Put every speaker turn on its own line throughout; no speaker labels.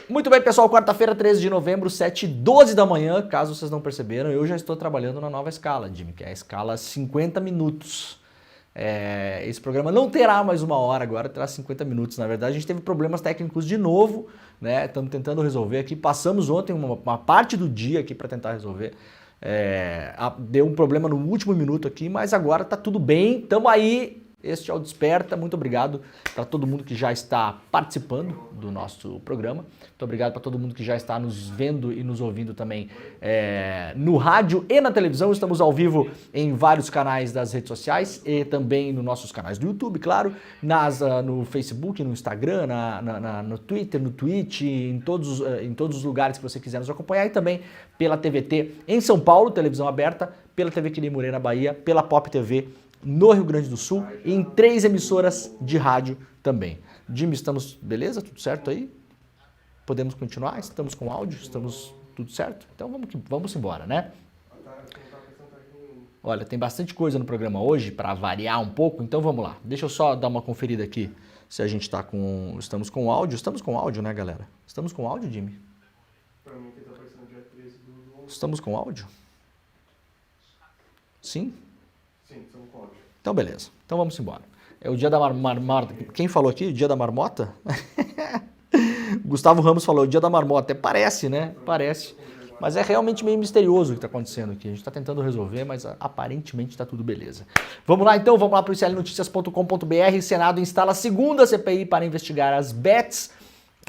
Muito bem, pessoal, quarta-feira, 13 de novembro, 7h12 da manhã, caso vocês não perceberam, eu já estou trabalhando na nova escala, Jimmy, que é a escala 50 minutos. Esse programa não terá mais 1 hora agora, terá 50 minutos. Na verdade, a gente teve problemas técnicos de novo, né? Estamos tentando resolver aqui. Passamos ontem uma parte do dia aqui para tentar resolver. Deu um problema no último minuto aqui, mas agora tá tudo bem. Tamo aí. Este é o Desperta. Muito obrigado para todo mundo que já está participando do nosso programa. Muito obrigado para todo mundo que já está nos vendo e nos ouvindo também no rádio e na televisão. Estamos ao vivo em vários canais das redes sociais e também nos nossos canais do YouTube, claro, no Facebook, no Instagram, no Twitter, no Twitch, em todos os lugares que você quiser nos acompanhar, e também pela TVT em São Paulo, televisão aberta, pela TV Quirimoreira na Bahia, pela Pop TV no Rio Grande do Sul e em 3 emissoras de rádio também. Jimmy, estamos beleza? Tudo certo aí? Podemos continuar? Estamos com áudio? Estamos tudo certo? Então vamos embora, né? Olha, tem bastante coisa no programa hoje para variar um pouco, então vamos lá. Deixa eu só dar uma conferida aqui se a gente está com... Estamos com áudio? Estamos com áudio, né, galera? Estamos com áudio, Jimmy?
Para mim que tá aparecendo dia 13 do 11.
Estamos com áudio? Sim?
Sim, estamos com áudio.
Então beleza, então vamos embora. É o dia da marmota. Quem falou aqui? O dia da marmota? Gustavo Ramos falou, o dia da marmota. Parece, né? Parece. Mas é realmente meio misterioso o que está acontecendo aqui. A gente está tentando resolver, mas aparentemente está tudo beleza. Vamos lá então, vamos lá para o iclnoticias.com.br. Senado instala a segunda CPI para investigar as bets.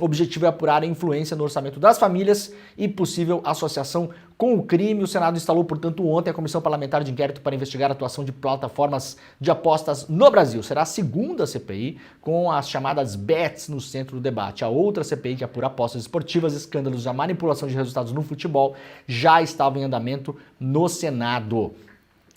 O objetivo é apurar a influência no orçamento das famílias e possível associação com o crime. O Senado instalou, portanto, ontem a Comissão Parlamentar de Inquérito para investigar a atuação de plataformas de apostas no Brasil. Será a segunda CPI com as chamadas bets no centro do debate. A outra CPI, que apura apostas esportivas, escândalos de manipulação de resultados no futebol, já estava em andamento no Senado.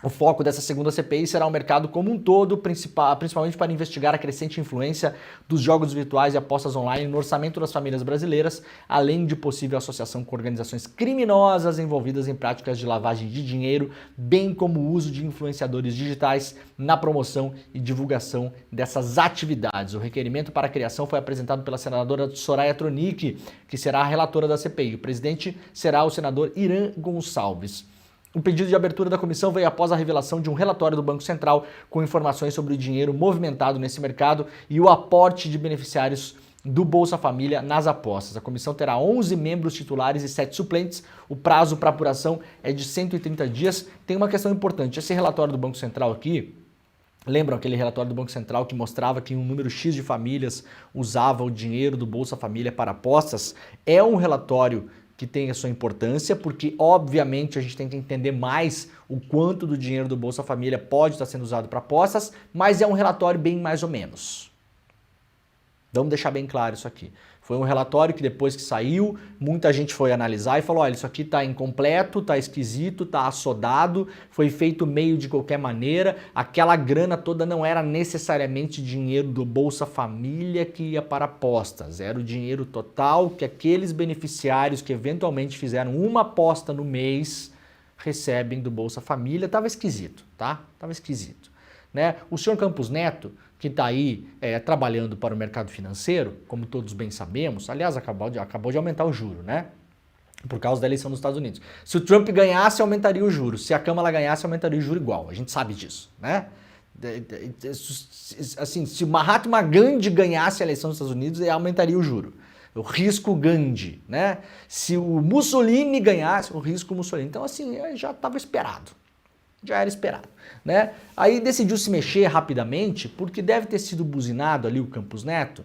O foco dessa segunda CPI será o mercado como um todo, principalmente para investigar a crescente influência dos jogos virtuais e apostas online no orçamento das famílias brasileiras, além de possível associação com organizações criminosas envolvidas em práticas de lavagem de dinheiro, bem como o uso de influenciadores digitais na promoção e divulgação dessas atividades. O requerimento para a criação foi apresentado pela senadora Soraya Tronic, que será a relatora da CPI. O presidente será o senador Irã Gonçalves. O pedido de abertura da comissão veio após a revelação de um relatório do Banco Central com informações sobre o dinheiro movimentado nesse mercado e o aporte de beneficiários do Bolsa Família nas apostas. A comissão terá 11 membros titulares e 7 suplentes. O prazo para apuração é de 130 dias. Tem uma questão importante. Esse relatório do Banco Central aqui, lembram aquele relatório do Banco Central que mostrava que um número X de famílias usava o dinheiro do Bolsa Família para apostas? É um relatório que tem a sua importância, porque obviamente a gente tem que entender mais o quanto do dinheiro do Bolsa Família pode estar sendo usado para apostas, mas é um relatório bem mais ou menos. Vamos deixar bem claro isso aqui. Foi um relatório que depois que saiu, muita gente foi analisar e falou, olha, isso aqui está incompleto, está esquisito, está assodado, foi feito meio de qualquer maneira, aquela grana toda não era necessariamente dinheiro do Bolsa Família que ia para apostas, era o dinheiro total que aqueles beneficiários que eventualmente fizeram uma aposta no mês recebem do Bolsa Família. Estava esquisito, tá? Estava esquisito, né? O senhor Campos Neto, que está aí trabalhando para o mercado financeiro, como todos bem sabemos, aliás, acabou de aumentar o juro, né? Por causa da eleição dos Estados Unidos. Se o Trump ganhasse, aumentaria o juro. Se a Câmara ganhasse, aumentaria o juro igual. A gente sabe disso, né? Assim, se o Mahatma Gandhi ganhasse a eleição dos Estados Unidos, aumentaria o juro. O risco Gandhi, né? Se o Mussolini ganhasse, o risco Mussolini. Então, assim, já estava esperado. Já era esperado, né? Aí decidiu se mexer rapidamente, porque deve ter sido buzinado ali o Campos Neto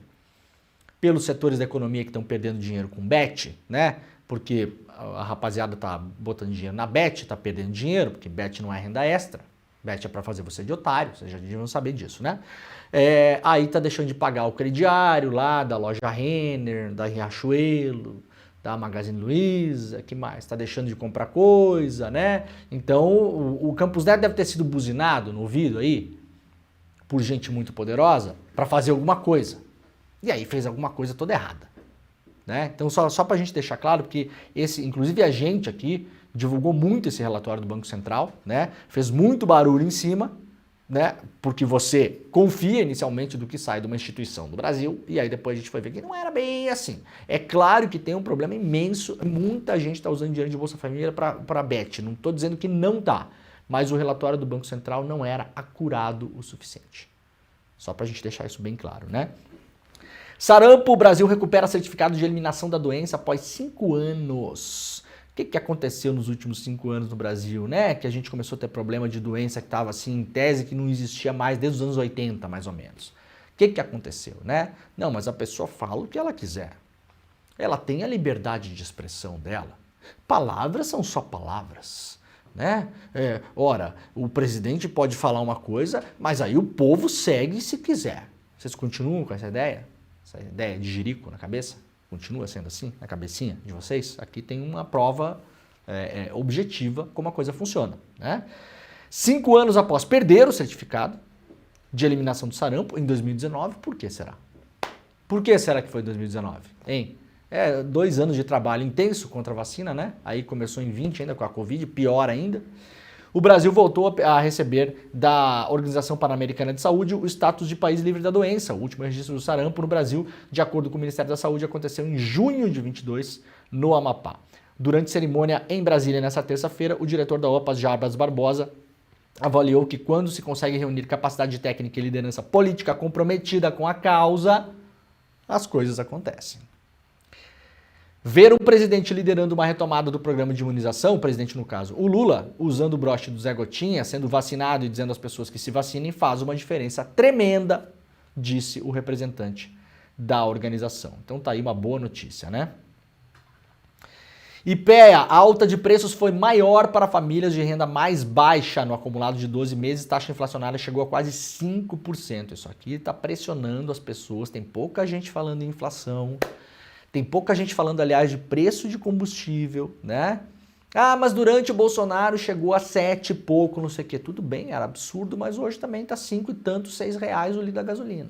pelos setores da economia que estão perdendo dinheiro com bet, né? Porque a rapaziada tá botando dinheiro na bet, tá perdendo dinheiro, porque bet não é renda extra. Bet é para fazer você de otário, vocês já deviam saber disso, né? Aí tá deixando de pagar o crediário lá da loja Renner, da Riachuelo, da Magazine Luiza, que mais? Está deixando de comprar coisa, né? Então, o Campos Neto deve ter sido buzinado no ouvido aí, por gente muito poderosa, para fazer alguma coisa. E aí fez alguma coisa toda errada, né? Então, só para a gente deixar claro, porque inclusive a gente aqui divulgou muito esse relatório do Banco Central, né? Fez muito barulho em cima, né? Porque você confia inicialmente do que sai de uma instituição do Brasil e aí depois a gente foi ver que não era bem assim. É claro que tem um problema imenso, muita gente está usando dinheiro de Bolsa Família para bet, não estou dizendo que não tá, mas o relatório do Banco Central não era acurado o suficiente. Só para a gente deixar isso bem claro, né? Sarampo, o Brasil recupera certificado de eliminação da doença após 5 anos. O que aconteceu nos últimos 5 anos no Brasil, né? Que a gente começou a ter problema de doença que estava assim, em tese, que não existia mais desde os anos 80, mais ou menos. O que aconteceu, né? Não, mas a pessoa fala o que ela quiser. Ela tem a liberdade de expressão dela. Palavras são só palavras, né? Ora, o presidente pode falar uma coisa, mas aí o povo segue se quiser. Vocês continuam com essa ideia? Essa ideia de jirico na cabeça? Continua sendo assim, na cabecinha de vocês? Aqui tem uma prova objetiva como a coisa funciona, né? 5 anos após perder o certificado de eliminação do sarampo, em 2019, por que será? Por que será que foi em 2019? Hein? 2 anos de trabalho intenso contra a vacina, né? Aí começou em 20 ainda com a Covid, pior ainda. O Brasil voltou a receber da Organização Pan-Americana de Saúde o status de país livre da doença. O último registro do sarampo no Brasil, de acordo com o Ministério da Saúde, aconteceu em junho de 22, no Amapá. Durante cerimônia em Brasília nessa terça-feira, o diretor da OPAS, Jarbas Barbosa, avaliou que quando se consegue reunir capacidade técnica e liderança política comprometida com a causa, as coisas acontecem. Ver um presidente liderando uma retomada do programa de imunização, o presidente no caso, o Lula, usando o broche do Zé Gotinha, sendo vacinado e dizendo às pessoas que se vacinem, faz uma diferença tremenda, disse o representante da organização. Então tá aí uma boa notícia, né? IPEA, a alta de preços foi maior para famílias de renda mais baixa no acumulado de 12 meses, taxa inflacionária chegou a quase 5%. Isso aqui está pressionando as pessoas, tem pouca gente falando em inflação. Tem pouca gente falando, aliás, de preço de combustível, né? Ah, mas durante o Bolsonaro chegou a 7 e pouco, não sei o quê. Tudo bem, era absurdo, mas hoje também tá 5 e tanto, R$6 o litro da gasolina.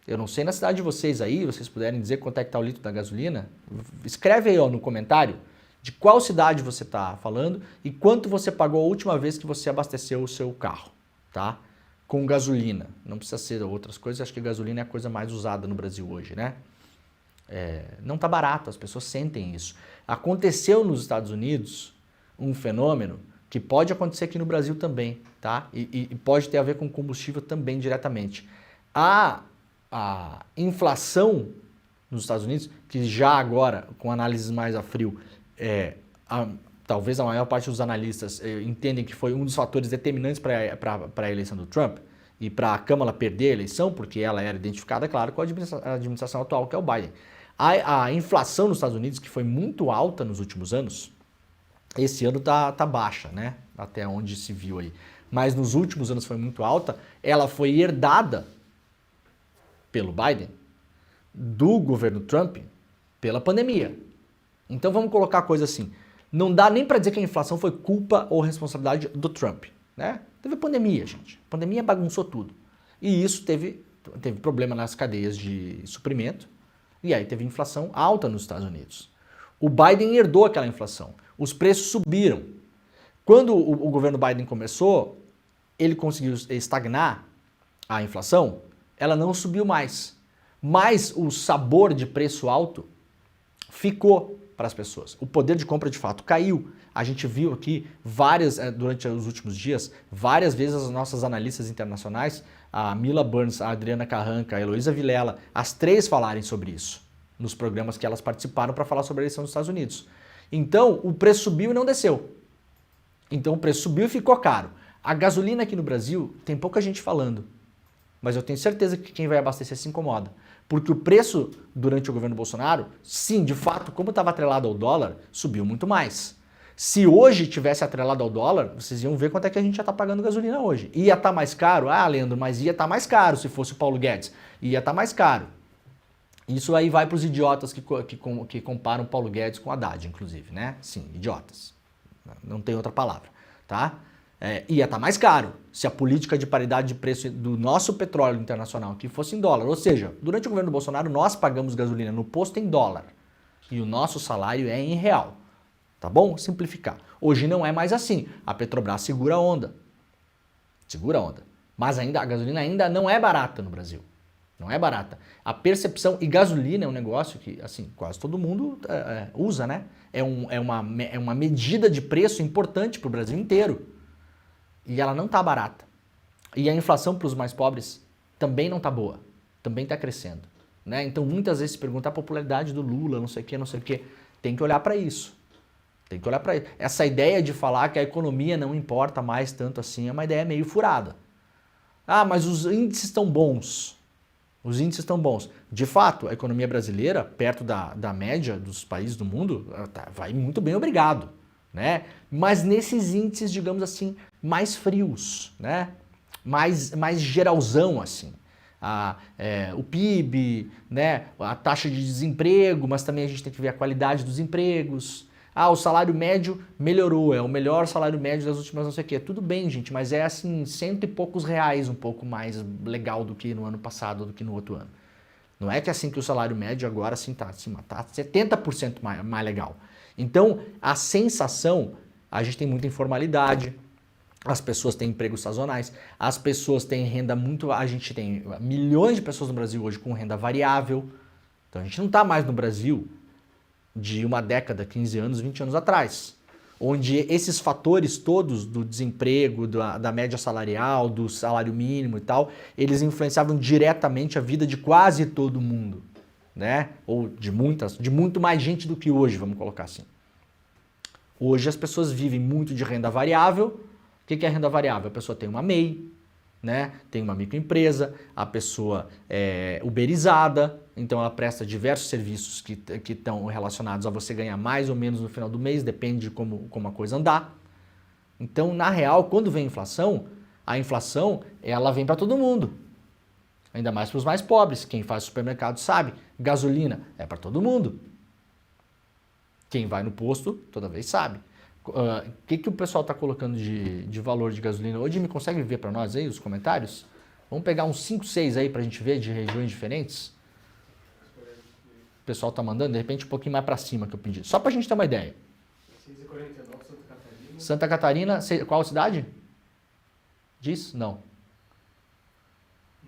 Eu não sei na cidade de vocês aí, vocês puderem dizer quanto é que tá o litro da gasolina. Escreve aí ó, no comentário de qual cidade você tá falando e quanto você pagou a última vez que você abasteceu o seu carro, tá? Com gasolina. Não precisa ser outras coisas, acho que gasolina é a coisa mais usada no Brasil hoje, né? Não está barato, as pessoas sentem isso. Aconteceu nos Estados Unidos um fenômeno que pode acontecer aqui no Brasil também, tá? E pode ter a ver com combustível também diretamente. A inflação nos Estados Unidos, que já agora, com análises mais a frio, talvez a maior parte dos analistas entendem que foi um dos fatores determinantes para a eleição do Trump e para a Câmara perder a eleição, porque ela era identificada, claro, com a administração atual, que é o Biden. A inflação nos Estados Unidos, que foi muito alta nos últimos anos, esse ano tá baixa, né? Até onde se viu aí. Mas nos últimos anos foi muito alta, ela foi herdada pelo Biden, do governo Trump, pela pandemia. Então vamos colocar a coisa assim, não dá nem para dizer que a inflação foi culpa ou responsabilidade do Trump, né? Teve pandemia, gente. A pandemia bagunçou tudo. E isso teve problema nas cadeias de suprimento, e aí teve inflação alta nos Estados Unidos. O Biden herdou aquela inflação. Os preços subiram. Quando o governo Biden começou, ele conseguiu estagnar a inflação, ela não subiu mais. Mas o sabor de preço alto ficou para as pessoas. O poder de compra de fato caiu. A gente viu aqui durante os últimos dias, várias vezes as nossas analistas internacionais, a Mila Burns, a Adriana Carranca, a Heloísa Vilela, as 3 falarem sobre isso, nos programas que elas participaram para falar sobre a eleição dos Estados Unidos. Então, o preço subiu e não desceu. Então, o preço subiu e ficou caro. A gasolina aqui no Brasil, tem pouca gente falando, mas eu tenho certeza que quem vai abastecer se incomoda. Porque o preço, durante o governo Bolsonaro, sim, de fato, como estava atrelado ao dólar, subiu muito mais. Se hoje tivesse atrelado ao dólar, vocês iam ver quanto é que a gente já está pagando gasolina hoje. Ia estar mais caro? Ah, Leandro, mas ia estar mais caro se fosse o Paulo Guedes. Ia estar mais caro. Isso aí vai para os idiotas que comparam o Paulo Guedes com o Haddad, inclusive, né? Sim, idiotas. Não tem outra palavra, tá? Ia estar mais caro se a política de paridade de preço do nosso petróleo internacional aqui fosse em dólar. Ou seja, durante o governo do Bolsonaro, nós pagamos gasolina no posto em dólar e o nosso salário é em real. Tá bom? Simplificar. Hoje não é mais assim. A Petrobras segura a onda. Segura a onda. Mas ainda a gasolina ainda não é barata no Brasil. Não é barata. A percepção... E gasolina é um negócio que, assim, quase todo mundo usa, né? É uma medida de preço importante para o Brasil inteiro. E ela não está barata. E a inflação para os mais pobres também não está boa. Também está crescendo. Né? Então, muitas vezes se pergunta a popularidade do Lula, não sei o quê, não sei o quê. Tem que olhar para isso. Tem que olhar para isso. Essa ideia de falar que a economia não importa mais tanto assim é uma ideia meio furada. Ah, mas os índices estão bons. Os índices estão bons. De fato, a economia brasileira, perto da média dos países do mundo, vai muito bem, obrigado. Né? Mas nesses índices, digamos assim, mais frios, né? mais geralzão, assim. O PIB, né? A taxa de desemprego, mas também a gente tem que ver a qualidade dos empregos. O salário médio melhorou, é o melhor salário médio das últimas não sei o quê. Tudo bem, gente, mas é assim, R$100 e poucos, um pouco mais legal do que no ano passado, do que no outro ano. Não é que assim que o salário médio agora assim tá 70% mais legal. Então, a sensação, a gente tem muita informalidade, as pessoas têm empregos sazonais, as pessoas têm renda muito... A gente tem milhões de pessoas no Brasil hoje com renda variável. Então, a gente não está mais no Brasil de uma década, 15 anos, 20 anos atrás, onde esses fatores todos do desemprego, da média salarial, do salário mínimo e tal, eles influenciavam diretamente a vida de quase todo mundo, né? Ou de muito mais gente do que hoje, vamos colocar assim. Hoje as pessoas vivem muito de renda variável. O que é renda variável? A pessoa tem uma MEI, né? Tem uma microempresa, a pessoa é uberizada, então ela presta diversos serviços que estão relacionados a você ganhar mais ou menos no final do mês, depende de como a coisa andar. Então, na real, quando vem a inflação ela vem para todo mundo, ainda mais para os mais pobres. Quem faz supermercado sabe, gasolina é para todo mundo. Quem vai no posto toda vez sabe. O que o pessoal está colocando de valor de gasolina? Hoje me consegue ver para nós aí os comentários? Vamos pegar uns 5, 6 aí para a gente ver de regiões diferentes? O pessoal está mandando, de repente um pouquinho mais para cima que eu pedi. Só para a gente ter uma ideia.
6,49, Santa Catarina.
Santa Catarina, qual cidade? Diz? Não.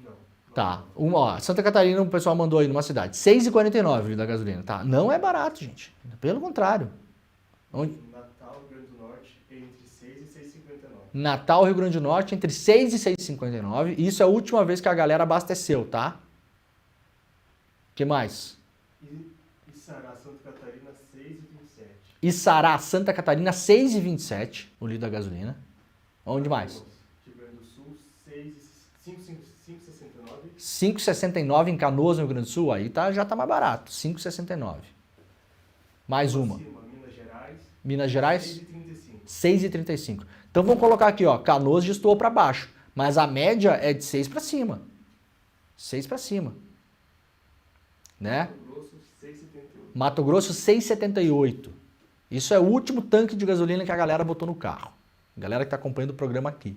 Não.
Tá. Santa Catarina o pessoal mandou aí numa cidade. 6,49 da gasolina. Tá. Não é barato, gente. Pelo contrário. Onde?
Natal, Rio Grande do Norte, entre 6 e 6,59.
Natal, Rio Grande do Norte, entre 6 e 6,59. Isso é a última vez que a galera abasteceu, tá? O que mais?
Içará, Santa Catarina, 6,27.
Içará, Santa Catarina, 6,27 o litro da gasolina. Onde mais?
Rio Grande do Sul, 5,69.
5,69 em Canoas, no Rio Grande do Sul. Aí já tá mais barato. 5,69. Mais uma. Minas Gerais? 6,35. Então vamos colocar aqui, ó. Canoas destoou para baixo. Mas a média é de 6 para cima. 6 para cima. Né? Mato Grosso, 6,78. Isso é o último tanque de gasolina que a galera botou no carro. A galera que está acompanhando o programa aqui.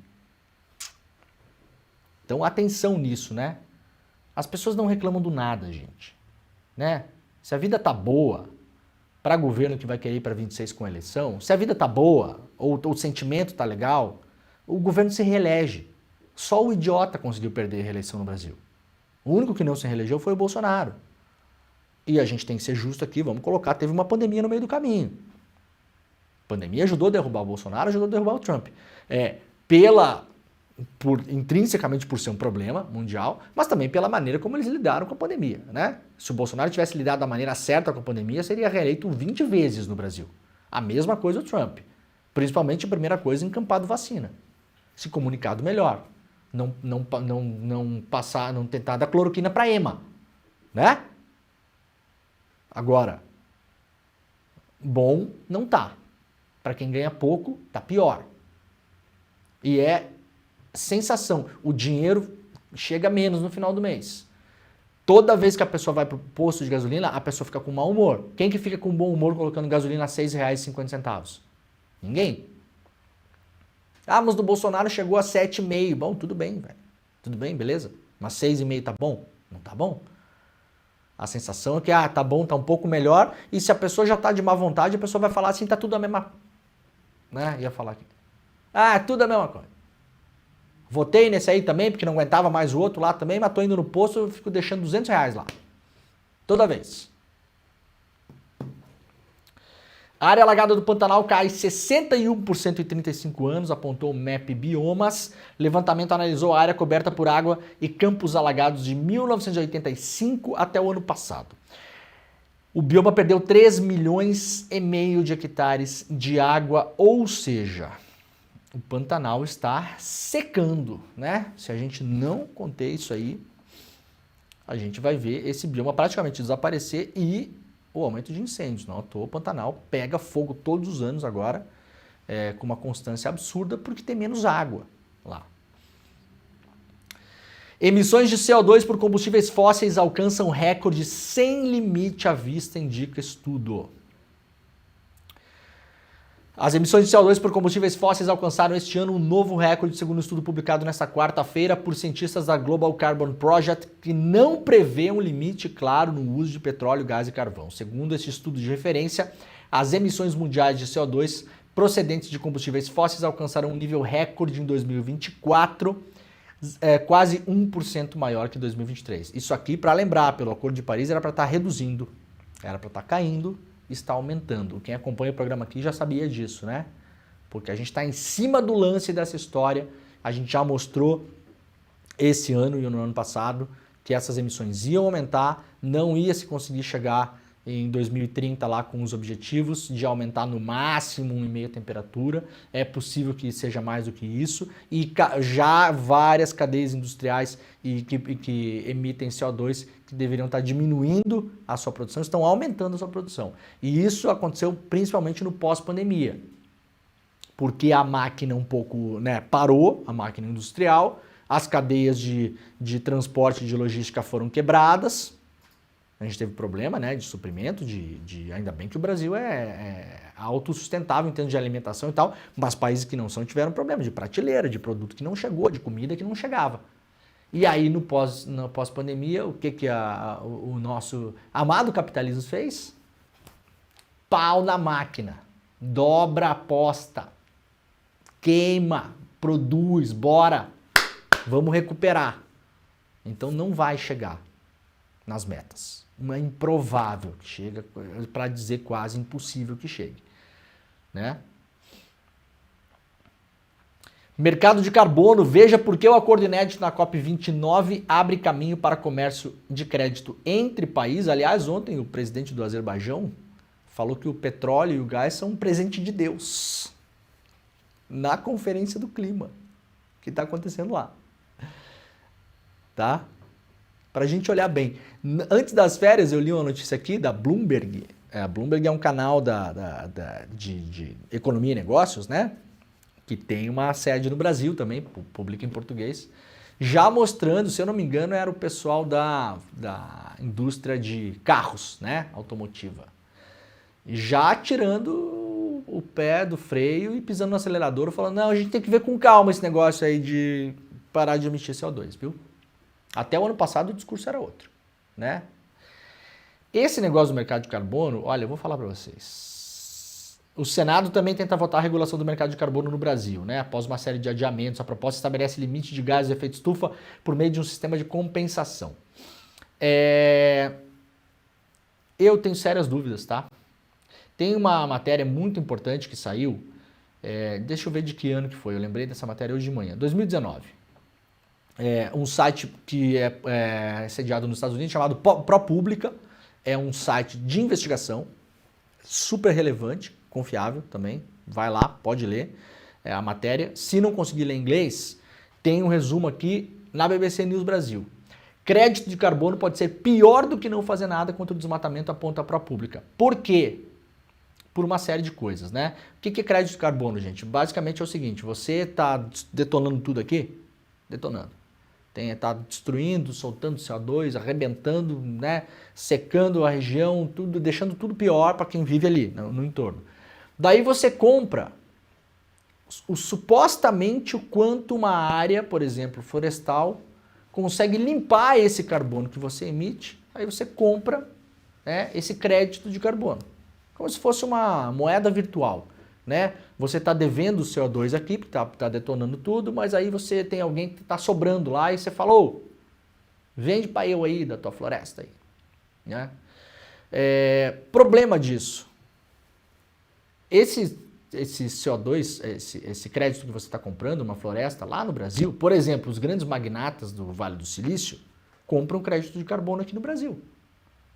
Então, atenção nisso, né? As pessoas não reclamam do nada, gente. Né? Se a vida tá boa, para governo que vai querer ir para 26 com a eleição, se a vida tá boa, ou o sentimento tá legal, o governo se reelege. Só o idiota conseguiu perder a reeleição no Brasil. O único que não se reelegeu foi o Bolsonaro. E a gente tem que ser justo aqui, vamos colocar, teve uma pandemia no meio do caminho. A pandemia ajudou a derrubar o Bolsonaro, ajudou a derrubar o Trump. Intrinsecamente por ser um problema mundial, mas também pela maneira como eles lidaram com a pandemia, né? Se o Bolsonaro tivesse lidado da maneira certa com a pandemia, seria reeleito 20 vezes no Brasil. A mesma coisa o Trump. Principalmente a primeira coisa, encampado vacina. Se comunicado melhor. Não tentar dar cloroquina para ema, né? Agora, bom não tá. Para quem ganha pouco, tá pior. E é sensação. O dinheiro chega menos no final do mês. Toda vez que a pessoa vai pro posto de gasolina, a pessoa fica com mau humor. Quem que fica com bom humor colocando gasolina a R$ 6,50? Ninguém. Mas do Bolsonaro chegou a 7,5. Bom, tudo bem, velho. Tudo bem, beleza? Mas 6,5 tá bom? Não tá bom? A sensação é que, tá bom, tá um pouco melhor. E se a pessoa já tá de má vontade, a pessoa vai falar assim, tá tudo a mesma... Né? Ia falar aqui. É tudo a mesma coisa. Votei nesse aí também, porque não aguentava mais o outro lá também, mas tô indo no posto, eu fico deixando R$200 lá. Toda vez. A área alagada do Pantanal cai 61% em 35 anos, apontou o MAP Biomas. Levantamento analisou a área coberta por água e campos alagados de 1985 até o ano passado. O bioma perdeu 3,5 milhões de hectares de água, ou seja, o Pantanal está secando, né? Se a gente não conter isso aí, a gente vai ver esse bioma praticamente desaparecer e o aumento de incêndios. Não à toa, o Pantanal pega fogo todos os anos agora, com uma constância absurda, porque tem menos água lá. Emissões de CO2 por combustíveis fósseis alcançam recorde sem limite à vista, indica estudo. As emissões de CO2 por combustíveis fósseis alcançaram este ano um novo recorde, segundo um estudo publicado nesta quarta-feira por cientistas da Global Carbon Project, que não prevê um limite claro no uso de petróleo, gás e carvão. Segundo este estudo de referência, as emissões mundiais de CO2 procedentes de combustíveis fósseis alcançaram um nível recorde em 2024, quase 1% maior que 2023. Isso aqui, para lembrar, pelo Acordo de Paris, era para estar reduzindo, era para estar caindo, está aumentando. Quem acompanha o programa aqui já sabia disso, né? Porque a gente está em cima do lance dessa história. A gente já mostrou esse ano e no ano passado que essas emissões iam aumentar, não ia se conseguir chegar em 2030 lá com os objetivos de aumentar no máximo 1,5 a temperatura. É possível que seja mais do que isso. E já várias cadeias industriais que emitem CO2 que deveriam estar diminuindo a sua produção, estão aumentando a sua produção. E isso aconteceu principalmente no pós-pandemia, porque a máquina um pouco, né, parou, a máquina industrial, as cadeias de transporte e de logística foram quebradas, a gente teve problema, né, de suprimento, ainda bem que o Brasil é autossustentável em termos de alimentação e tal, mas países que não são tiveram problema de prateleira, de produto que não chegou, de comida que não chegava. E aí, no pós-pandemia, o que o nosso amado capitalismo fez? Pau na máquina, dobra a aposta, queima, produz, bora, vamos recuperar. Então não vai chegar nas metas. É improvável que chegue, para dizer quase impossível que chegue, né? Mercado de carbono, veja por que o acordo inédito na COP29 abre caminho para comércio de crédito entre países. Aliás, ontem o presidente do Azerbaijão falou que o petróleo e o gás são um presente de Deus na Conferência do Clima, que está acontecendo lá. Tá? Para a gente olhar bem. Antes das férias, eu li uma notícia aqui da Bloomberg. A Bloomberg é um canal de economia e negócios, né? Que tem uma sede no Brasil também, publica em português, já mostrando, se eu não me engano, era o pessoal da indústria de carros, né, automotiva, já tirando o pé do freio e pisando no acelerador, falando, não, a gente tem que ver com calma esse negócio aí de parar de emitir CO2, viu? Até o ano passado o discurso era outro, né? Esse negócio do mercado de carbono, olha, eu vou falar para vocês. O Senado também tenta votar a regulação do mercado de carbono no Brasil, né? Após uma série de adiamentos, a proposta estabelece limite de gases de efeito estufa por meio de um sistema de compensação. Eu tenho sérias dúvidas, tá? Tem uma matéria muito importante que saiu, deixa eu ver de que ano que foi, eu lembrei dessa matéria hoje de manhã, 2019. Um site que é sediado nos Estados Unidos, chamado ProPublica, é um site de investigação, super relevante, confiável também, vai lá, pode ler a matéria. Se não conseguir ler inglês, tem um resumo aqui na BBC News Brasil. Crédito de carbono pode ser pior do que não fazer nada contra o desmatamento, aponta a ProPublica. Por quê? Por uma série de coisas, né? O que é crédito de carbono, gente? Basicamente é o seguinte, você está detonando tudo aqui? Detonando. Está destruindo, soltando CO2, arrebentando, né? Secando a região, tudo, deixando tudo pior para quem vive ali, no entorno. Daí você compra supostamente o quanto uma área, por exemplo, florestal, consegue limpar esse carbono que você emite, aí você compra, né, esse crédito de carbono. Como se fosse uma moeda virtual. né? Você está devendo o CO2 aqui, porque tá detonando tudo, mas aí você tem alguém que está sobrando lá e você falou, vende para eu aí da tua floresta aí, né? Problema disso. Esse CO2, esse crédito que você está comprando, uma floresta lá no Brasil, por exemplo, os grandes magnatas do Vale do Silício compram crédito de carbono aqui no Brasil,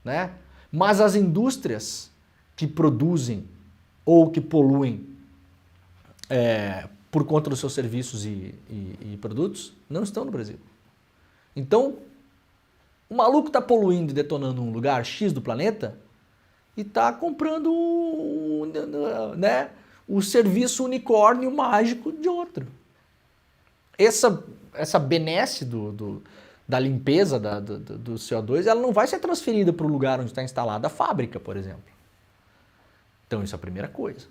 né? Mas as indústrias que produzem ou que poluem por conta dos seus serviços e produtos não estão no Brasil. Então, o maluco está poluindo e detonando um lugar X do planeta e está comprando né, o serviço unicórnio mágico de outro. Essa benesse da limpeza do CO2, ela não vai ser transferida para o lugar onde está instalada a fábrica, por exemplo. Então, isso é a primeira coisa.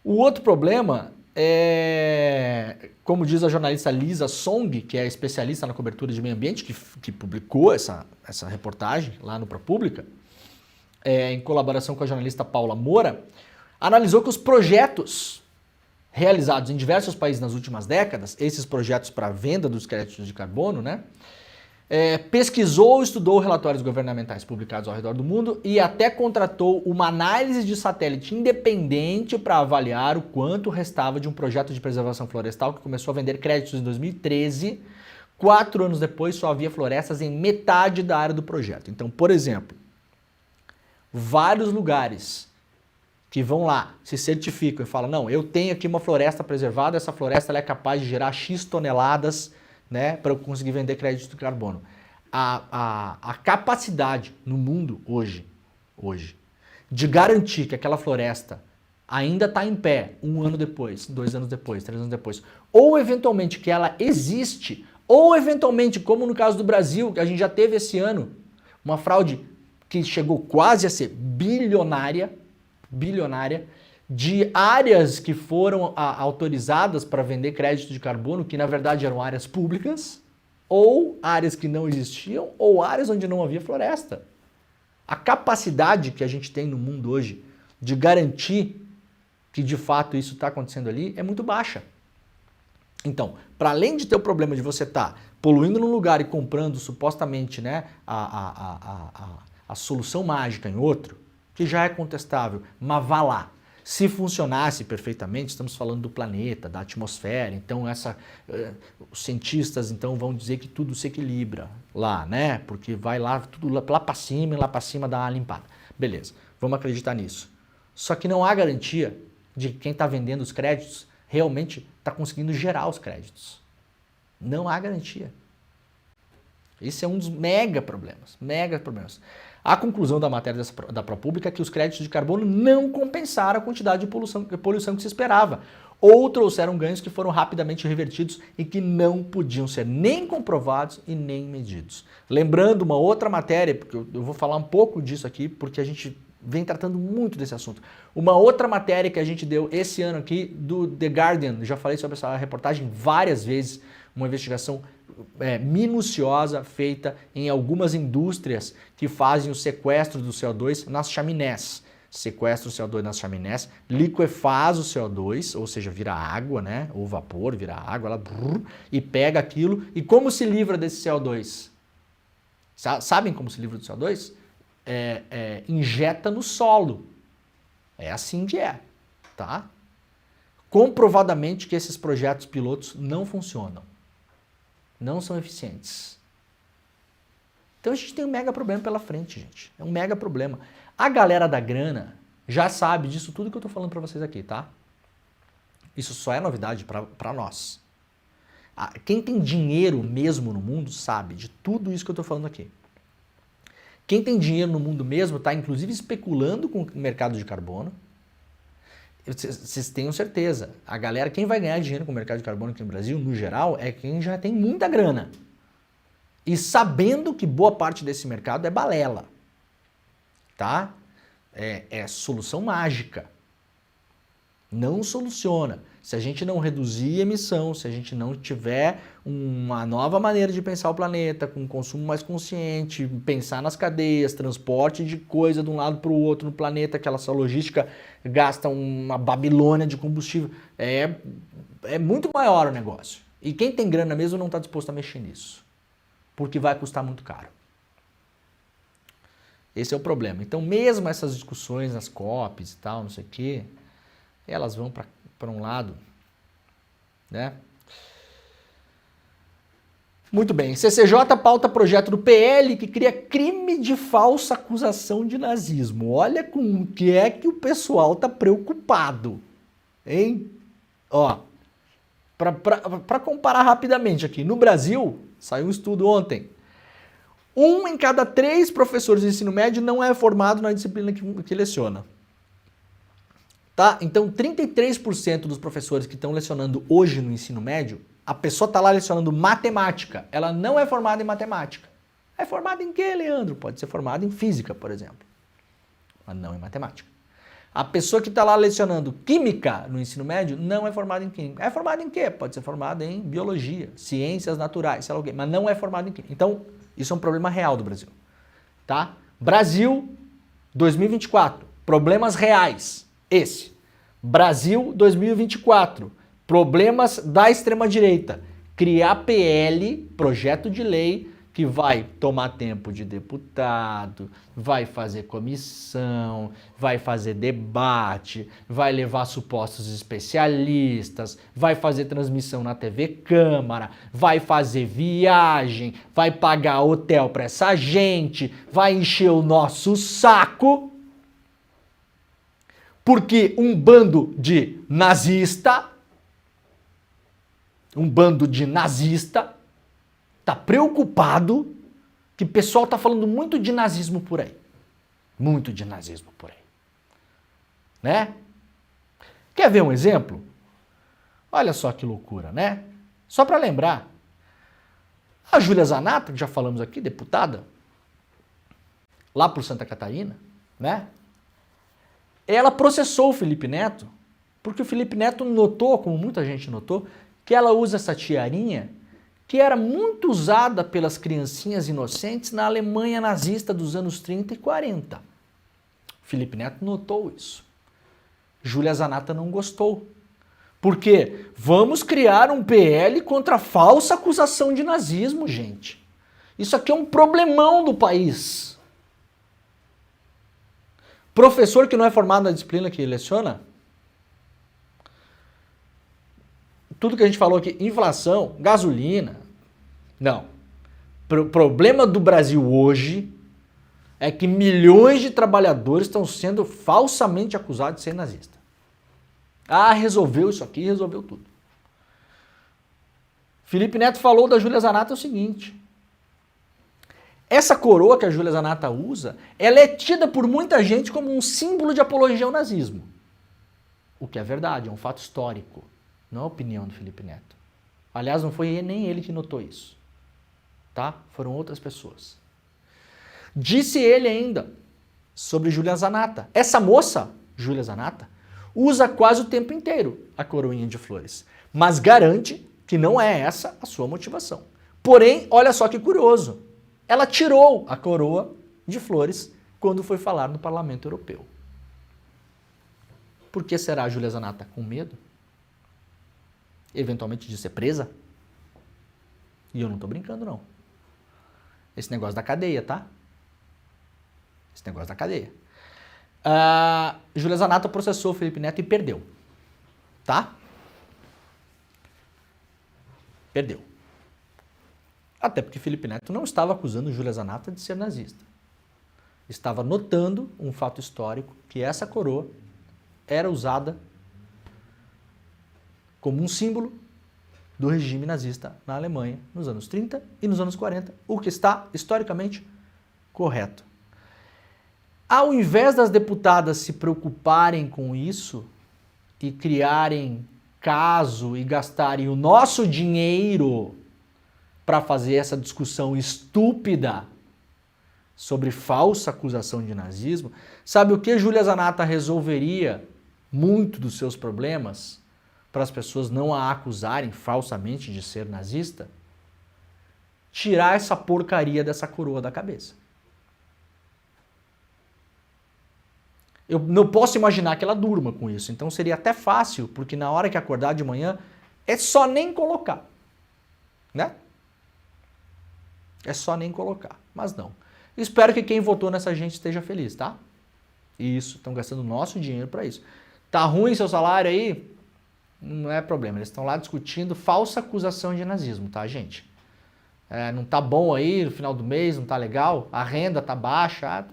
O outro problema é, como diz a jornalista Lisa Song, que é especialista na cobertura de meio ambiente, que publicou essa reportagem lá no ProPublica, em colaboração com a jornalista Paula Moura, analisou que os projetos realizados em diversos países nas últimas décadas, esses projetos para venda dos créditos de carbono, né, pesquisou, estudou relatórios governamentais publicados ao redor do mundo e até contratou uma análise de satélite independente para avaliar o quanto restava de um projeto de preservação florestal que começou a vender créditos em 2013. 4 anos depois só havia florestas em metade da área do projeto. Então, por exemplo, vários lugares que vão lá, se certificam e falam, não, eu tenho aqui uma floresta preservada, essa floresta ela é capaz de gerar X toneladas, né, para eu conseguir vender crédito de carbono. A capacidade no mundo hoje, de garantir que aquela floresta ainda está em pé 1 ano depois, 2 anos depois, 3 anos depois, ou eventualmente que ela existe, ou eventualmente, como no caso do Brasil, que a gente já teve esse ano, uma fraude que chegou quase a ser bilionária, de áreas que foram autorizadas para vender crédito de carbono, que na verdade eram áreas públicas, ou áreas que não existiam, ou áreas onde não havia floresta. A capacidade que a gente tem no mundo hoje de garantir que de fato isso está acontecendo ali é muito baixa. Então, para além de ter o problema de você estar poluindo num lugar e comprando supostamente, né, a solução mágica em outro, que já é contestável, mas vá lá. Se funcionasse perfeitamente, estamos falando do planeta, da atmosfera, então os cientistas então vão dizer que tudo se equilibra lá, né? Porque vai lá, tudo lá para cima e lá para cima dá uma limpada. Beleza, vamos acreditar nisso. Só que não há garantia de que quem está vendendo os créditos realmente está conseguindo gerar os créditos. Não há garantia. Esse é um dos mega problemas. A conclusão da matéria da ProPublica é que os créditos de carbono não compensaram a quantidade de poluição que se esperava, ou trouxeram ganhos que foram rapidamente revertidos e que não podiam ser nem comprovados e nem medidos. Lembrando uma outra matéria, porque eu vou falar um pouco disso aqui, porque a gente vem tratando muito desse assunto. Uma outra matéria que a gente deu esse ano aqui do The Guardian, já falei sobre essa reportagem várias vezes, uma investigação minuciosa feita em algumas indústrias que fazem o sequestro do CO2 nas chaminés. Sequestra o CO2 nas chaminés, liquefaz o CO2, ou seja, vira água, né? Ou vapor, vira água, ela e pega aquilo. E como se livra desse CO2? Sabem como se livra do CO2? Injeta no solo. É assim que é, tá? Comprovadamente que esses projetos pilotos não funcionam. Não são eficientes. Então a gente tem um mega problema pela frente, gente. É um mega problema. A galera da grana já sabe disso tudo que eu tô falando para vocês aqui, tá? Isso só é novidade para nós. Quem tem dinheiro mesmo no mundo sabe de tudo isso que eu tô falando aqui. Quem tem dinheiro no mundo mesmo está inclusive especulando com o mercado de carbono. Vocês tenham certeza, a galera, quem vai ganhar dinheiro com o mercado de carbono aqui no Brasil, no geral, é quem já tem muita grana. E sabendo que boa parte desse mercado é balela. Tá? É solução mágica. Não soluciona. Se a gente não reduzir emissão, se a gente não tiver uma nova maneira de pensar o planeta, com um consumo mais consciente, pensar nas cadeias, transporte de coisa de um lado para o outro no planeta, que essa logística gasta uma Babilônia de combustível, é muito maior o negócio. E quem tem grana mesmo não está disposto a mexer nisso, porque vai custar muito caro. Esse é o problema. Então, mesmo essas discussões nas COPs e tal, não sei o quê, elas vão para um lado, né? Muito bem. CCJ pauta projeto do PL que cria crime de falsa acusação de nazismo. Olha com o que é que o pessoal tá preocupado, hein? Ó, para comparar rapidamente aqui, no Brasil, saiu um estudo ontem, 1 em cada 3 professores de ensino médio não é formado na disciplina que leciona. Tá? Então, 33% dos professores que estão lecionando hoje no ensino médio, a pessoa está lá lecionando matemática. Ela não é formada em matemática. É formada em quê, Leandro? Pode ser formada em física, por exemplo. Mas não em matemática. A pessoa que está lá lecionando química no ensino médio não é formada em química. É formada em quê? Pode ser formada em biologia, ciências naturais, sei lá o quê, mas não é formada em química. Então, isso é um problema real do Brasil. Tá? Brasil 2024. Problemas reais. Esse. Brasil 2024. Problemas da extrema-direita. Criar PL, projeto de lei, que vai tomar tempo de deputado, vai fazer comissão, vai fazer debate, vai levar supostos especialistas, vai fazer transmissão na TV Câmara, vai fazer viagem, vai pagar hotel para essa gente, vai encher o nosso saco. Porque um bando de nazista está preocupado que o pessoal está falando muito de nazismo por aí. Muito de nazismo por aí. Né? Quer ver um exemplo? Olha só que loucura, né? Só para lembrar, a Júlia Zanatta, que já falamos aqui, deputada, lá por Santa Catarina, né? Ela processou o Felipe Neto, porque o Felipe Neto notou, como muita gente notou, que ela usa essa tiarinha que era muito usada pelas criancinhas inocentes na Alemanha nazista dos anos 30 e 40. Felipe Neto notou isso. Júlia Zanatta não gostou. Por quê? Vamos criar um PL contra a falsa acusação de nazismo, gente. Isso aqui é um problemão do país. Professor que não é formado na disciplina que leciona, tudo que a gente falou aqui, inflação, gasolina, não. O problema do Brasil hoje é que milhões de trabalhadores estão sendo falsamente acusados de ser nazista. Ah, resolveu isso aqui, resolveu tudo. Felipe Neto falou da Júlia Zanatta o seguinte: essa coroa que a Júlia Zanatta usa, ela é tida por muita gente como um símbolo de apologia ao nazismo. O que é verdade, é um fato histórico. Não é a opinião do Felipe Neto. Aliás, não foi nem ele que notou isso. Tá? Foram outras pessoas. Disse ele ainda sobre Júlia Zanatta. Essa moça, Júlia Zanatta, usa quase o tempo inteiro a coroinha de flores. Mas garante que não é essa a sua motivação. Porém, olha só que curioso. Ela tirou a coroa de flores quando foi falar no Parlamento Europeu. Por que será a Júlia Zanatta com medo? Eventualmente de ser presa? E eu não tô brincando, não. Esse negócio da cadeia, tá? Esse negócio da cadeia. Júlia Zanatta processou o Felipe Neto e perdeu. Tá? Perdeu. Até porque Felipe Neto não estava acusando Júlia Zanatta de ser nazista. Estava notando um fato histórico, que essa coroa era usada como um símbolo do regime nazista na Alemanha nos anos 30 e nos anos 40, o que está historicamente correto. Ao invés das deputadas se preocuparem com isso e criarem caso e gastarem o nosso dinheiro para fazer essa discussão estúpida sobre falsa acusação de nazismo, sabe o que Júlia Zanatta resolveria muito dos seus problemas? para as pessoas não a acusarem falsamente de ser nazista, tirar essa porcaria dessa coroa da cabeça. Eu não posso imaginar que ela durma com isso, então seria até fácil, porque na hora que acordar de manhã, é só nem colocar, né? É só nem colocar, mas não. Espero que quem votou nessa gente esteja feliz, tá? Isso, estão gastando nosso dinheiro para isso. Tá ruim seu salário aí? Não é problema, eles estão lá discutindo falsa acusação de nazismo, tá, gente? Não tá bom aí no final do mês, não tá legal, a renda tá baixa,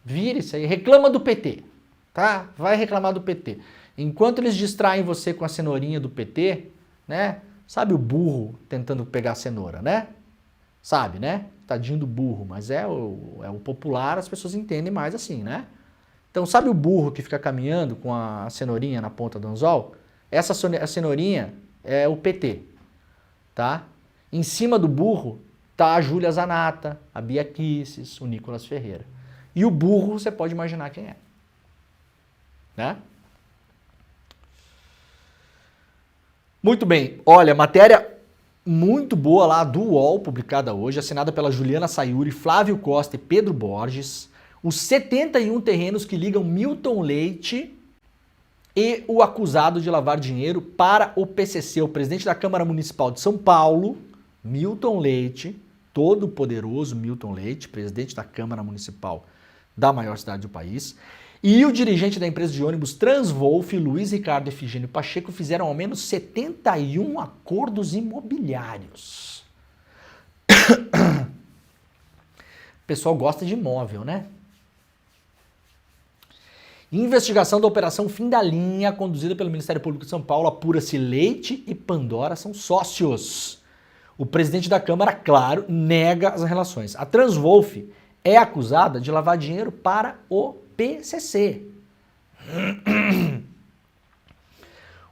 vira isso aí, reclama do PT, tá? Vai reclamar do PT. Enquanto eles distraem você com a cenourinha do PT, né? Sabe o burro tentando pegar a cenoura, né? Sabe, né? Tadinho do burro, mas é o popular, as pessoas entendem mais assim, né? Então, sabe o burro que fica caminhando com a cenourinha na ponta do anzol? Essa cenourinha é o PT, tá? Em cima do burro tá a Júlia Zanata, a Bia Kicis, o Nicolas Ferreira. E o burro, você pode imaginar quem é, né? Muito bem, olha, matéria muito boa lá do UOL, publicada hoje, assinada pela Juliana Sayuri, Flávio Costa e Pedro Borges. Os 71 terrenos que ligam Milton Leite e o acusado de lavar dinheiro para o PCC, o presidente da Câmara Municipal de São Paulo, Milton Leite, todo poderoso Milton Leite, presidente da Câmara Municipal da maior cidade do país, e o dirigente da empresa de ônibus Transvolf, Luiz Ricardo Efigênio Pacheco, fizeram ao menos 71 acordos imobiliários. O pessoal gosta de imóvel, né? Investigação da Operação Fim da Linha, conduzida pelo Ministério Público de São Paulo, apura-se Leite e Pandora são sócios. O presidente da Câmara, claro, nega as relações. A Transvolf é acusada de lavar dinheiro para o PCC.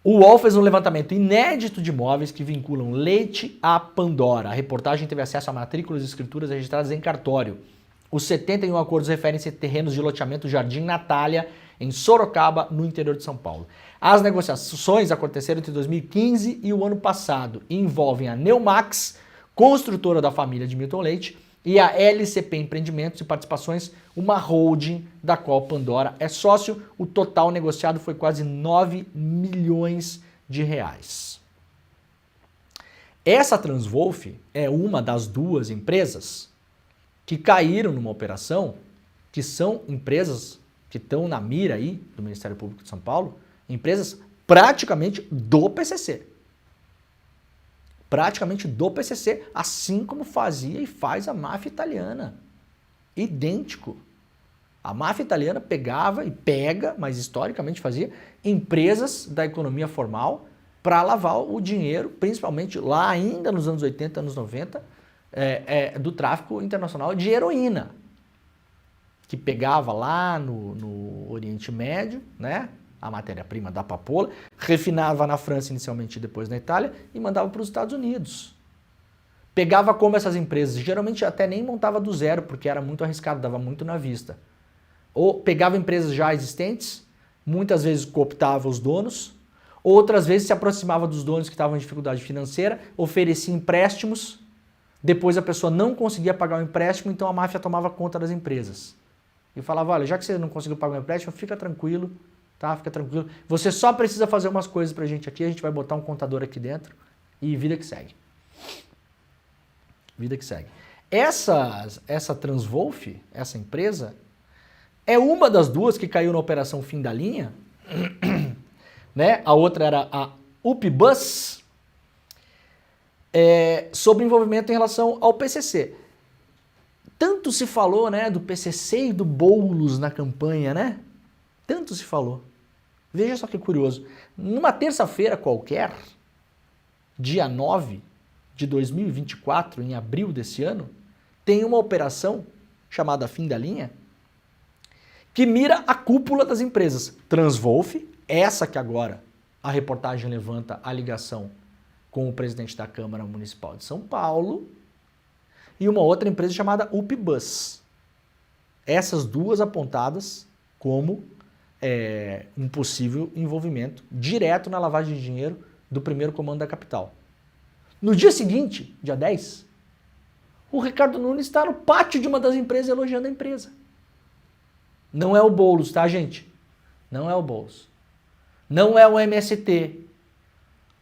O UOL fez um levantamento inédito de imóveis que vinculam Leite a Pandora. A reportagem teve acesso a matrículas e escrituras registradas em cartório. Os 71 acordos referem-se a terrenos de loteamento Jardim Natália, em Sorocaba, no interior de São Paulo. As negociações aconteceram entre 2015 e o ano passado e envolvem a Neumax, construtora da família de Milton Leite, e a LCP Empreendimentos e Participações, uma holding da qual Pandora é sócio. O total negociado foi quase 9 milhões de reais. Essa Transvolf é uma das duas empresas que caíram numa operação, que são empresas que estão na mira aí do Ministério Público de São Paulo, empresas praticamente do PCC. Praticamente do PCC, assim como fazia e faz a máfia italiana. Idêntico. A máfia italiana pegava e pega, mas historicamente fazia, empresas da economia formal para lavar o dinheiro, principalmente lá ainda nos anos 80, anos 90, do tráfico internacional de heroína, que pegava lá no Oriente Médio, né? A matéria-prima da papoula, refinava na França inicialmente e depois na Itália e mandava para os Estados Unidos. Pegava como essas empresas, geralmente até nem montava do zero, porque era muito arriscado, dava muito na vista. Ou pegava empresas já existentes, muitas vezes cooptava os donos, outras vezes se aproximava dos donos que estavam em dificuldade financeira, oferecia empréstimos, depois a pessoa não conseguia pagar o empréstimo, então a máfia tomava conta das empresas. E falava, olha, já que você não conseguiu pagar o empréstimo, fica tranquilo, tá? Fica tranquilo. Você só precisa fazer umas coisas pra gente aqui, a gente vai botar um contador aqui dentro e vida que segue. Vida que segue. Essa Transvolf, essa empresa, é uma das duas que caiu na Operação Fim da Linha, né? A outra era a UpBus, sobre envolvimento em relação ao PCC. Tanto se falou, né, do PCC e do Boulos na campanha, né? Tanto se falou. Veja só que curioso. Numa terça-feira qualquer, dia 9 de 2024, em abril desse ano, tem uma operação chamada Fim da Linha que mira a cúpula das empresas. Transvolf, essa que agora a reportagem levanta a ligação com o presidente da Câmara Municipal de São Paulo, e uma outra empresa chamada UpBus. Essas duas apontadas como um possível envolvimento direto na lavagem de dinheiro do primeiro comando da capital. No dia seguinte, dia 10, o Ricardo Nunes está no pátio de uma das empresas elogiando a empresa. Não é o Boulos, tá, gente? Não é o Boulos. Não é o MST.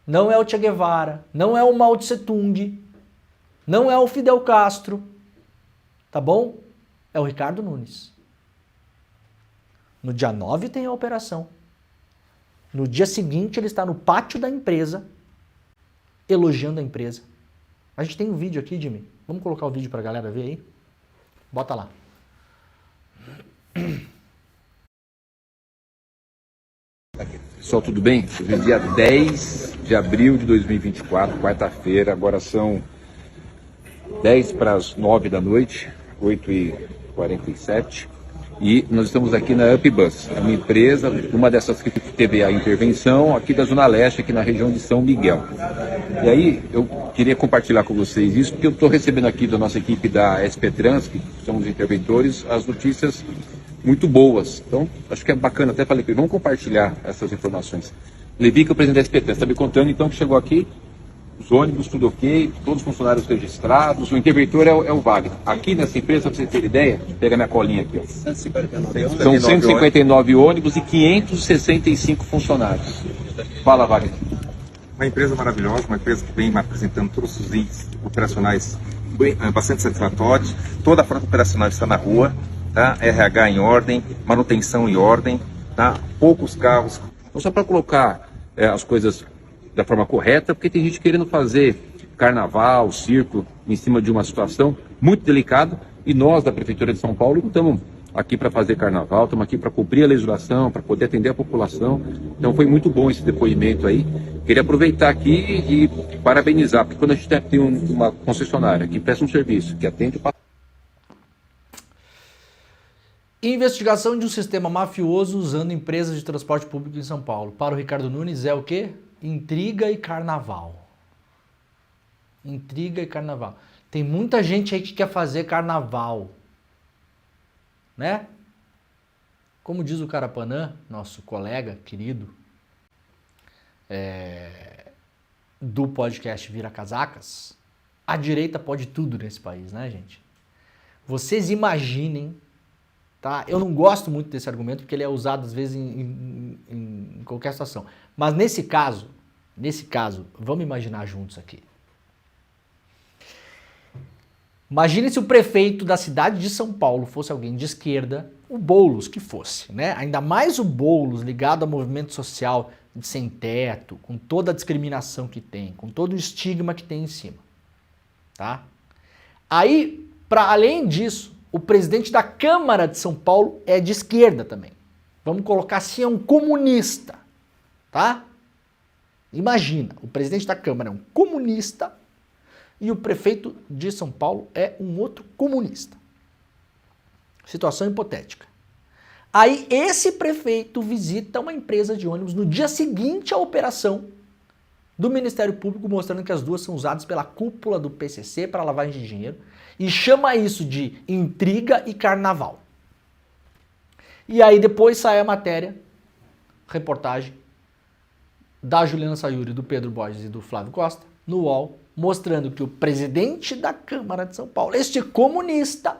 Não é o Che Guevara. Não é o Mao Tse Tung. Não é o Fidel Castro. Tá bom? É o Ricardo Nunes. No dia 9 tem a operação. No dia seguinte ele está no pátio da empresa, elogiando a empresa. A gente tem um vídeo aqui, Jimmy. Vamos colocar o vídeo para a galera ver aí? Bota lá.
Pessoal, tudo bem? Hoje é dia 10 de abril de 2024, quarta-feira. Agora são 10 para as 9 da noite, 8h47. E nós estamos aqui na UpBus, é uma empresa, uma dessas que teve a intervenção aqui da Zona Leste, aqui na região de São Miguel. E aí eu queria compartilhar com vocês isso, porque eu estou recebendo aqui da nossa equipe da SP Trans, que são os interventores, as notícias muito boas. Então, acho que é bacana, até falei para ele, vamos compartilhar essas informações. Levi, que é o presidente da SP Trans, está me contando então que chegou aqui, os ônibus, tudo ok, todos os funcionários registrados, o interventor é o Wagner. Aqui nessa empresa, para você ter ideia, pega minha colinha aqui, ó. São 159 ônibus e 565 funcionários. Fala, Wagner.
Uma empresa maravilhosa, uma empresa que vem apresentando todos os índices operacionais bastante satisfatórios. Toda a frota operacional está na rua, tá? RH em ordem, manutenção em ordem, tá? Poucos carros.
Então, só para colocar as coisas da forma correta, porque tem gente querendo fazer carnaval, circo, em cima de uma situação muito delicada, e nós da Prefeitura de São Paulo não estamos aqui para fazer carnaval, estamos aqui para cumprir a legislação, para poder atender a população. Então foi muito bom esse depoimento aí. Queria aproveitar aqui e parabenizar, porque quando a gente tem uma concessionária que presta um serviço, que atende o
Investigação de um sistema mafioso usando empresas de transporte público em São Paulo. Para o Ricardo Nunes é o quê? Intriga e carnaval. Intriga e carnaval. Tem muita gente aí que quer fazer carnaval, né? Como diz o Carapanã, nosso colega querido, do podcast Vira Casacas, a direita pode tudo nesse país, né, gente? Vocês imaginem, tá? Eu não gosto muito desse argumento porque ele é usado às vezes em qualquer situação. Mas nesse caso, vamos imaginar juntos aqui. Imagine se o prefeito da cidade de São Paulo fosse alguém de esquerda, o Boulos que fosse, né? Ainda mais o Boulos ligado ao movimento social de sem teto, com toda a discriminação que tem, com todo o estigma que tem em cima, tá? Aí, para além disso, o presidente da Câmara de São Paulo é de esquerda também. Vamos colocar assim, é um comunista, tá? Imagina, o presidente da Câmara é um comunista e o prefeito de São Paulo é um outro comunista. Situação hipotética. Aí esse prefeito visita uma empresa de ônibus no dia seguinte à operação do Ministério Público, mostrando que as duas são usadas pela cúpula do PCC para lavagem de dinheiro e chama isso de intriga e carnaval. E aí depois sai a matéria, reportagem, da Juliana Sayuri, do Pedro Borges e do Flávio Costa, no UOL, mostrando que o presidente da Câmara de São Paulo, este comunista,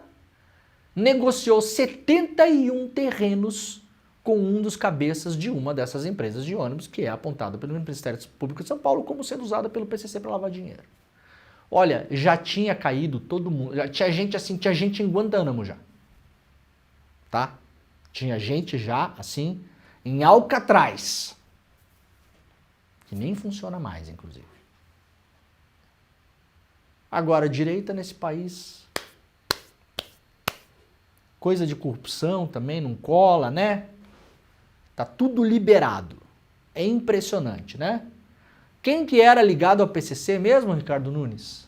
negociou 71 terrenos com um dos cabeças de uma dessas empresas de ônibus, que é apontada pelo Ministério Público de São Paulo como sendo usada pelo PCC para lavar dinheiro. Olha, já tinha caído todo mundo, já tinha gente assim, tinha gente em Guantánamo já, tá? Tinha gente já, assim, em Alcatraz, que nem funciona mais, inclusive. Agora, direita nesse país, coisa de corrupção também não cola, né? Tá tudo liberado. É impressionante, né? Quem que era ligado ao PCC mesmo, Ricardo Nunes?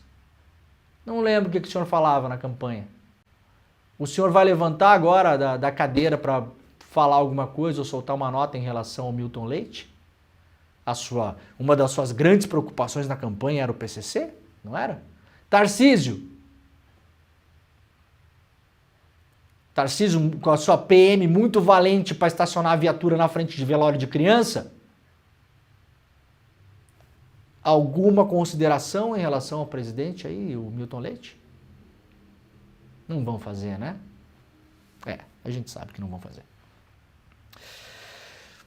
Não lembro o que o senhor falava na campanha. O senhor vai levantar agora da cadeira para falar alguma coisa ou soltar uma nota em relação ao Milton Leite? Uma das suas grandes preocupações na campanha era o PCC? Não era? Tarcísio, Tarcísio com a sua PM muito valente para estacionar a viatura na frente de velório de criança? Alguma consideração em relação ao presidente aí, o Milton Leite? Não vão fazer, né? A gente sabe que não vão fazer.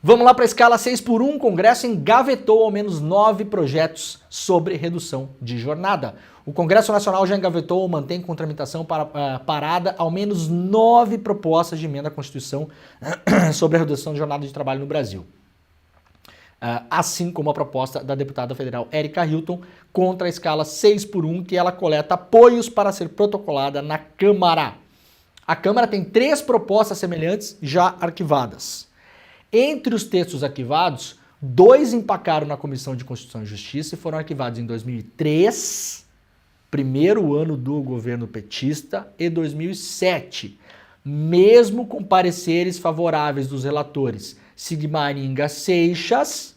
Vamos lá para a escala 6x1. O Congresso engavetou ao menos 9 projetos sobre redução de jornada. O Congresso Nacional já engavetou ou mantém com tramitação parada ao menos 9 propostas de emenda à Constituição sobre a redução de jornada de trabalho no Brasil. Assim como a proposta da deputada federal Érica Hilton contra a escala 6x1, que ela coleta apoios para ser protocolada na Câmara. A Câmara tem 3 propostas semelhantes já arquivadas. Entre os textos arquivados, 2 empacaram na Comissão de Constituição e Justiça e foram arquivados em 2003, primeiro ano do governo petista, e 2007, mesmo com pareceres favoráveis dos relatores Sigmaringa Seixas,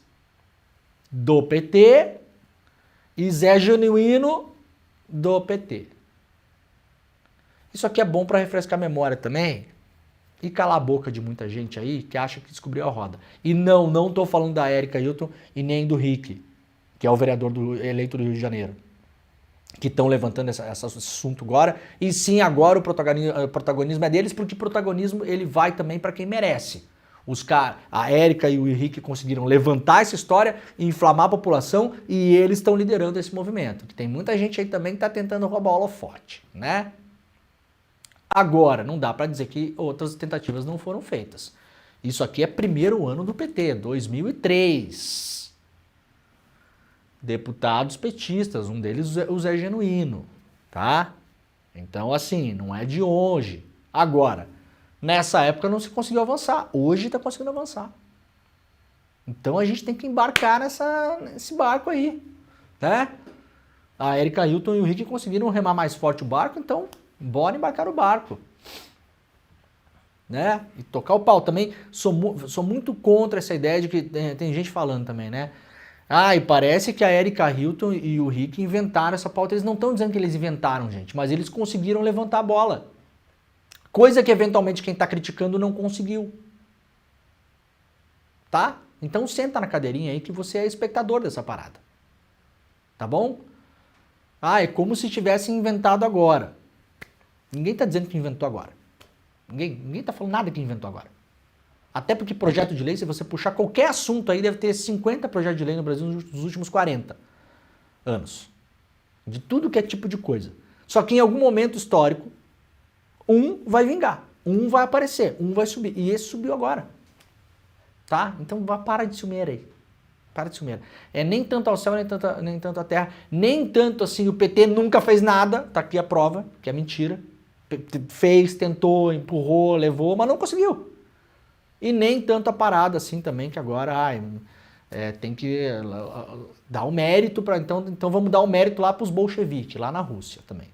do PT, e Zé Genuíno, do PT. Isso aqui é bom para refrescar a memória também e calar a boca de muita gente aí que acha que descobriu a roda. E não estou falando da Érica Hilton e nem do Rick, que é o vereador eleito do Rio de Janeiro, que estão levantando esse assunto agora. E sim, agora o protagonismo é deles, porque o protagonismo ele vai também para quem merece. A Érica e o Henrique conseguiram levantar essa história, inflamar a população, e eles estão liderando esse movimento. Tem muita gente aí também que está tentando roubar o holofote, né? Agora, não dá para dizer que outras tentativas não foram feitas. Isso aqui é primeiro ano do PT, 2003. Deputados petistas, um deles o Zé Genuíno, tá? Então, assim, não é de hoje. Agora, nessa época não se conseguiu avançar, hoje está conseguindo avançar. Então a gente tem que embarcar nesse barco aí, né? A Érica Hilton e o Rick conseguiram remar mais forte o barco, então bora embarcar o barco, né? E tocar o pau. Também sou muito contra essa ideia de que tem gente falando também, né? E parece que a Érica Hilton e o Rick inventaram essa pauta. Eles não estão dizendo que eles inventaram, gente, mas eles conseguiram levantar a bola. Coisa que eventualmente quem está criticando não conseguiu. Tá? Então senta na cadeirinha aí que você é espectador dessa parada. Tá bom? É como se tivesse inventado agora. Ninguém está dizendo que inventou agora. Ninguém está falando nada que inventou agora. Até porque projeto de lei, se você puxar qualquer assunto aí, deve ter 50 projetos de lei no Brasil nos últimos 40 anos. De tudo que é tipo de coisa. Só que em algum momento histórico, um vai vingar, um vai aparecer, um vai subir. E esse subiu agora. Tá? Então para de sumir aí. Para de sumir. Nem tanto ao céu, nem tanto à terra. Nem tanto assim, o PT nunca fez nada. Tá aqui a prova, que é mentira. Fez, tentou, empurrou, levou, mas não conseguiu. E nem tanto a parada assim também, que agora tem que dar o mérito para. Então vamos dar o mérito lá para os bolcheviques, lá na Rússia também.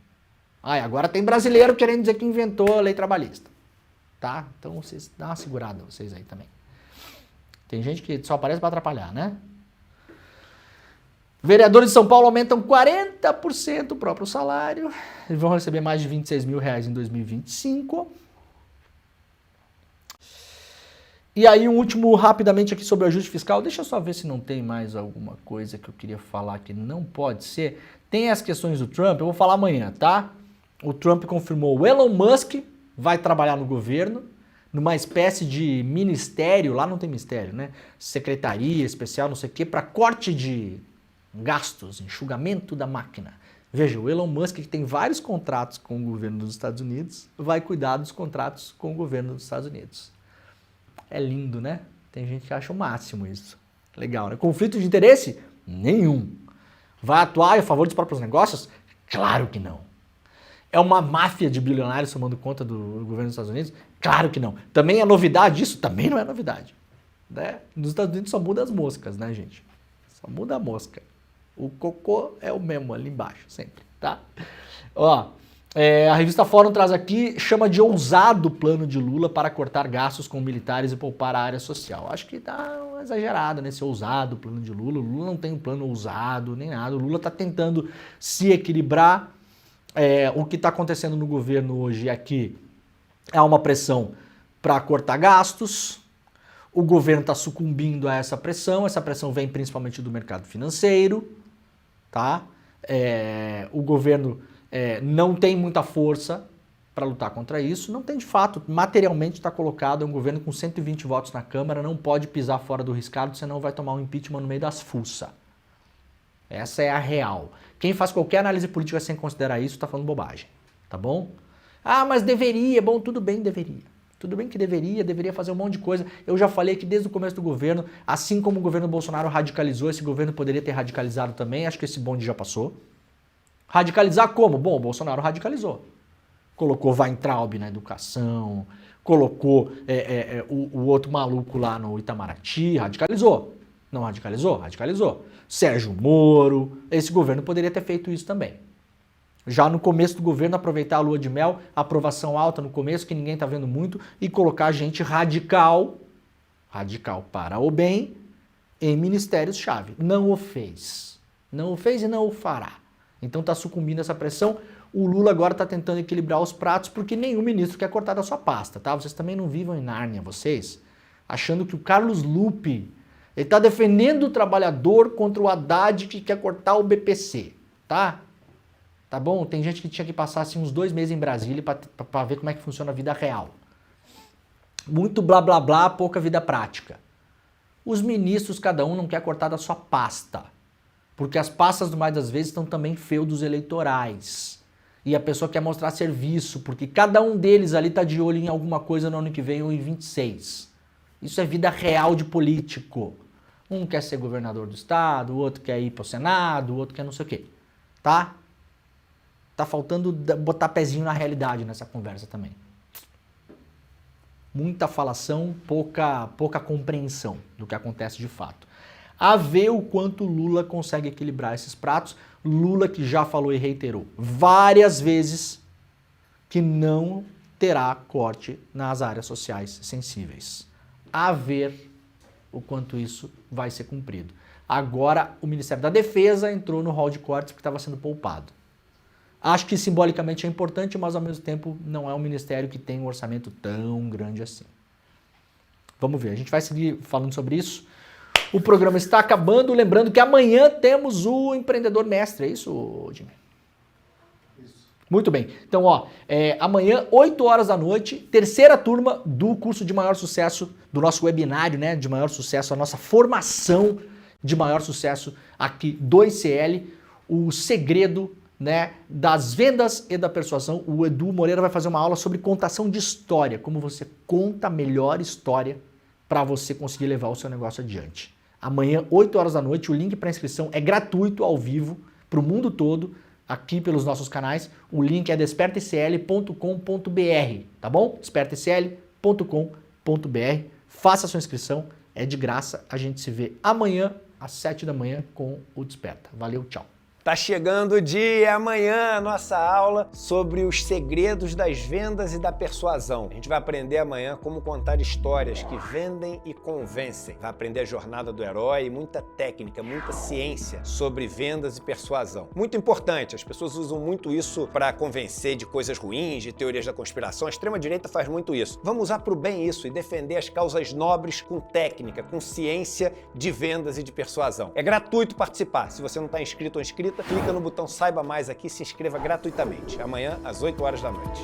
Agora tem brasileiro querendo dizer que inventou a lei trabalhista. Tá? Então vocês dão uma segurada, vocês aí também. Tem gente que só aparece para atrapalhar, né? Vereadores de São Paulo aumentam 40% o próprio salário. Eles vão receber mais de R$26 mil em 2025. E aí um último rapidamente aqui sobre o ajuste fiscal. Deixa eu só ver se não tem mais alguma coisa que eu queria falar que não pode ser. Tem as questões do Trump, eu vou falar amanhã, tá? O Trump confirmou o Elon Musk vai trabalhar no governo, numa espécie de ministério, lá não tem ministério, né? Secretaria especial, não sei o quê, para corte de gastos, enxugamento da máquina. Veja, o Elon Musk, que tem vários contratos com o governo dos Estados Unidos, vai cuidar dos contratos com o governo dos Estados Unidos. É lindo, né? Tem gente que acha o máximo isso. Legal, né? Conflito de interesse? Nenhum. Vai atuar a favor dos próprios negócios? Claro que não. É uma máfia de bilionários tomando conta do governo dos Estados Unidos? Claro que não. Também é novidade isso? Também não é novidade. Né? Nos Estados Unidos só muda as moscas, né, gente? Só muda a mosca. O cocô é o mesmo ali embaixo, sempre, tá? Ó, a revista Fórum traz aqui, chama de ousado o plano de Lula para cortar gastos com militares e poupar a área social. Acho que tá uma exagerada nesse ousado plano de Lula. O Lula não tem um plano ousado nem nada. O Lula tá tentando se equilibrar. O que está acontecendo no governo hoje é que há uma pressão para cortar gastos, o governo está sucumbindo a essa pressão vem principalmente do mercado financeiro, tá? O governo não tem muita força para lutar contra isso, não tem de fato, materialmente está colocado, é um governo com 120 votos na Câmara, não pode pisar fora do riscado, senão vai tomar um impeachment no meio das fuças. Essa é a real. Quem faz qualquer análise política sem considerar isso está falando bobagem, tá bom? Ah, mas deveria, bom, tudo bem, deveria. Tudo bem que deveria fazer um monte de coisa. Eu já falei que desde o começo do governo, assim como o governo Bolsonaro radicalizou, esse governo poderia ter radicalizado também, acho que esse bonde já passou. Radicalizar como? Bom, o Bolsonaro radicalizou. Colocou Weintraub na educação, colocou o outro maluco lá no Itamaraty, radicalizou. Não radicalizou? Radicalizou. Sérgio Moro, esse governo poderia ter feito isso também. Já no começo do governo, aproveitar a lua de mel, aprovação alta no começo, que ninguém está vendo muito, e colocar gente radical para o bem, em ministérios-chave. Não o fez. Não o fez e não o fará. Então está sucumbindo a essa pressão. O Lula agora está tentando equilibrar os pratos, porque nenhum ministro quer cortar da sua pasta, tá? Vocês também não vivam em Nárnia, vocês, achando que o Carlos Lupe, ele está defendendo o trabalhador contra o Haddad que quer cortar o BPC, tá? Tá bom? Tem gente que tinha que passar assim, uns 2 meses em Brasília para ver como é que funciona a vida real. Muito blá blá blá, pouca vida prática. Os ministros, cada um não quer cortar da sua pasta. Porque as pastas, no mais das vezes, estão também feudos eleitorais. E a pessoa quer mostrar serviço, porque cada um deles ali está de olho em alguma coisa no ano que vem ou em 26. Isso é vida real de político. Um quer ser governador do estado, o outro quer ir para o Senado, o outro quer não sei o quê. Tá? Tá faltando botar pezinho na realidade nessa conversa também. Muita falação, pouca compreensão do que acontece de fato. A ver o quanto Lula consegue equilibrar esses pratos. Lula que já falou e reiterou várias vezes que não terá corte nas áreas sociais sensíveis. A ver o quanto isso vai ser cumprido. Agora o Ministério da Defesa entrou no hall de cortes porque estava sendo poupado. Acho que simbolicamente é importante, mas ao mesmo tempo não é um ministério que tem um orçamento tão grande assim. Vamos ver, a gente vai seguir falando sobre isso. O programa está acabando, lembrando que amanhã temos o Empreendedor Mestre, é isso, Jimmy?
Isso.
Muito bem, então amanhã, 8 horas da noite, terceira turma do curso de maior sucesso, do nosso webinário, né, de maior sucesso, a nossa formação de maior sucesso aqui do ICL, o segredo, né, das vendas e da persuasão. O Edu Moreira vai fazer uma aula sobre contação de história, como você conta a melhor história para você conseguir levar o seu negócio adiante. Amanhã, 8 horas da noite, o link para inscrição é gratuito, ao vivo, para o mundo todo, aqui pelos nossos canais. O link é despertacl.com.br, tá bom? despertacl.com.br. Faça a sua inscrição, é de graça. A gente se vê amanhã, às 7 da manhã, com o Desperta. Valeu, tchau.
Tá chegando o dia, amanhã a nossa aula sobre os segredos das vendas e da persuasão. A gente vai aprender amanhã como contar histórias que vendem e convencem. Vai aprender a jornada do herói, muita técnica, muita ciência sobre vendas e persuasão. Muito importante, as pessoas usam muito isso para convencer de coisas ruins, de teorias da conspiração. A extrema-direita faz muito isso. Vamos usar para o bem isso e defender as causas nobres com técnica, com ciência de vendas e de persuasão. É gratuito participar. Se você não está inscrito ou inscrita, clica no botão Saiba Mais aqui e se inscreva gratuitamente. Amanhã, às 8 horas da noite.